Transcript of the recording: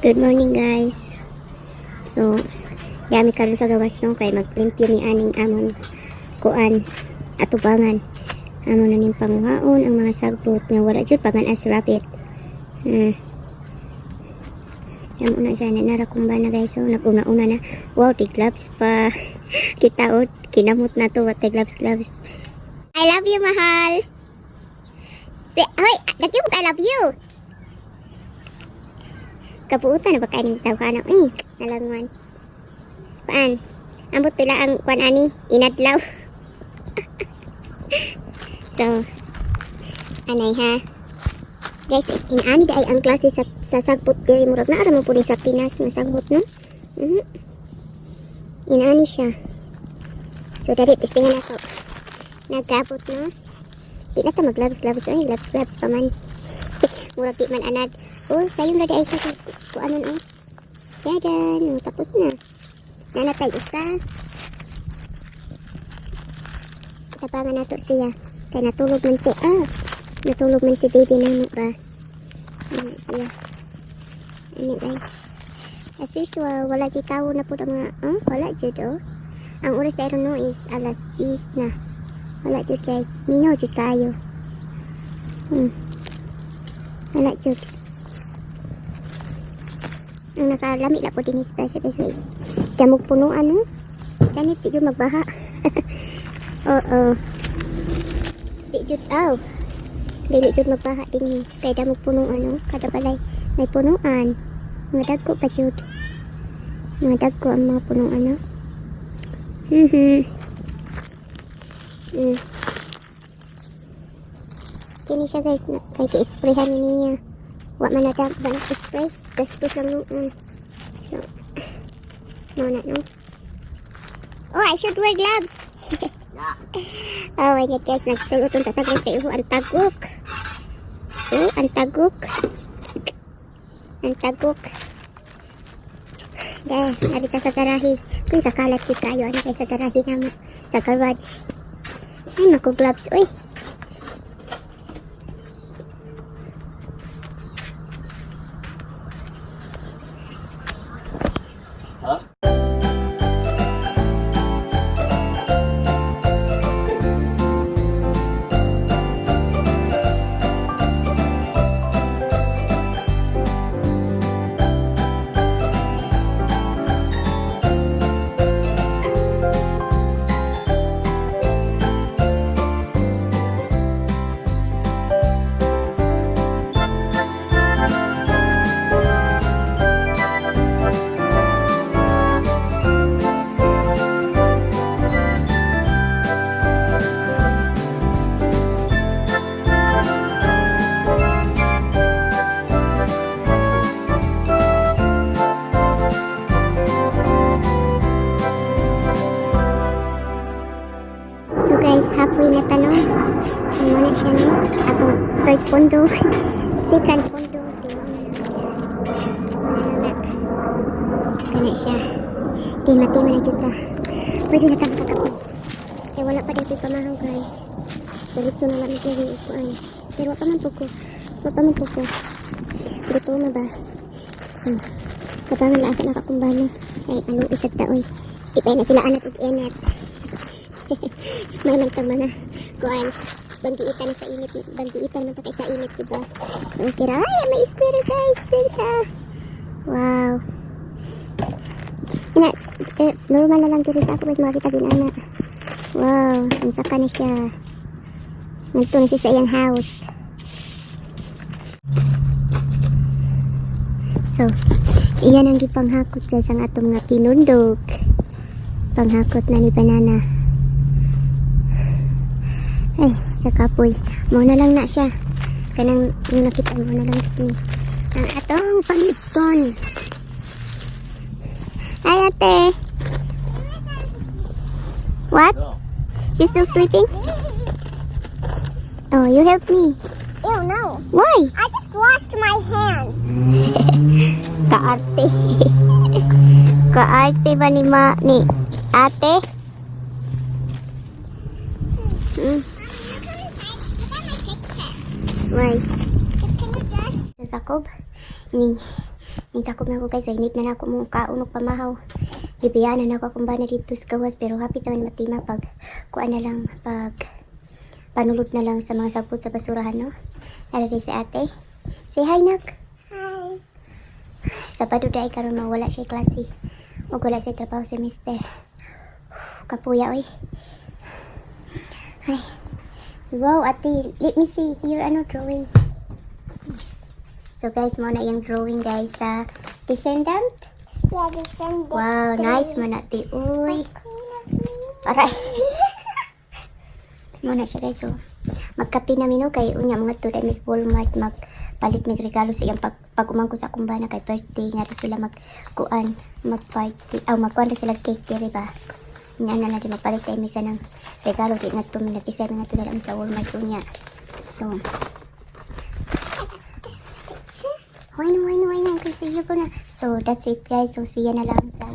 Good morning guys. So, yami karon sa gawas no kay maglimpyo ni aning among kuan atubangan. Amo na ning panghaon ang mga sagbot nga wala jud pangan as rabbit. Amo na siya nara kumbana guys. So, naguna-una na. Wow, the gloves pa. Kitaot, kinamot na to what the gloves. I love you, mahal. Say, hoy, kakibot, I love you. Kapuutan na ba kayo ng tao ka na? Nalangwan. Paan? Ambot pila ang kuan ani, inadlaw. So, anay ha. Guys, inaani da ay ang klase sa sagbot diri murag na ara mo pud sa Pinas nga sagbot no. Inaani siya. So, dali testingan nato. Nagkabot no. Di na ta mag-gloves pa man. Murag di man anad. Oh, sayong na ay siya kung ano no. Yadan, tapos na. Nanatay isa. Tapangan nato siya. Kaya natulog man siya. Natulog man si baby na mo ba. Ano siya. Ano guys. As usual, wala dyan tao na po ang mga, wala dyan oh. Ang oras tayo no is alas 10 na. Wala dyan guys. Mingaw dyan tayo. Wala dyan. Ang nakalami na po din is special kasi damog puno ano. Ganit di dyan magbaha. Oo. Di dyan Dili dyan magbaha din. Kaya damog puno ano. Kada balay may punuan. Mga dagko pa dyan. Mga dagko ang mga punong ano. Kini siya guys. Kaya ki-sprayhan niya. Wa man na ba na-spray. Gastos lang noon. So, no na no. Oh, I should wear gloves. Oh my god guys. Nagsulot ang tatagos kayo. Ang tagok. Oh, ang tagok. Ang tagok. Dahil, narita sa garahe. Uy, kakalat si kayo. Ano kayo sa garahe naman? Sa garage. Ay, maku gloves. Uy. So guys, halfway na tanong. Muna siya no. Akong first pondo. Second pondo. Kaya siya. Tima-tima na dito. Pwede na kapakapoy. Kaya wala pa din siya pamahaw guys. Diretso na lang ito yung upuan. Pero wala pa man po ko. Dito na ba? So, kapangan laasa na kakumbana. Ay, anong isag taoy. Ipay na sila anak ug enat. May mantang mga kuan banggiitan sa init, banggiitan man ta kay sa init diba. Ang tira ay may square guys, tingka. Wow. Ina normal na lang diri sa ako guys makita din ana. Wow, ang saka na siya. Nagto na siya sa iyang house. So, iyan ang gipanghakot guys ang atong mga pinundok. Panghakot na ni banana. Ay, kakapoy. Muna lang na siya. Kanang yung nakita mo na lang siya. Ang atong pangipon. Hi, ate. What? She's still sleeping? Oh, you help me. Ew, no. Why? I just washed my hands. Kaarte. Kaarte ba ni ate? Why? Can you just Sakob. Ini Minsan ko na ako guys, init na ako mong kaunog pamahaw. Bibiyaan na ako akong bana dito sa gawas, pero hapit naman matima pag kuan na lang, pag panulot na lang sa mga sapot sa basurahan, no? Narari si ate. Say hi, nak. Hi. Sabado dahil karon mawala siya klase. O wala siya trabaho si mister. Kapuya, oy. Ay. Wow, ate. Let me see your drawing. So guys, mo na yung drawing guys sa descendant. Yeah, descendants. Wow, nice mo na ate. Uy. Aray. Mo na siya guys. So, magkape na mino kay unya mga to dahil may Walmart magpalit mig regalo sa iyang pag umangko sa kumbana kay birthday nga rin sila magkuan magparty magkuan rin sila cake diri ba. Nya na di magpalit kay may kanang regalo di nga to mi nag-isa nga to dalam sa Walmart unya. So, why no, kasi ko na. So, that's it guys. So, see ya na lang sa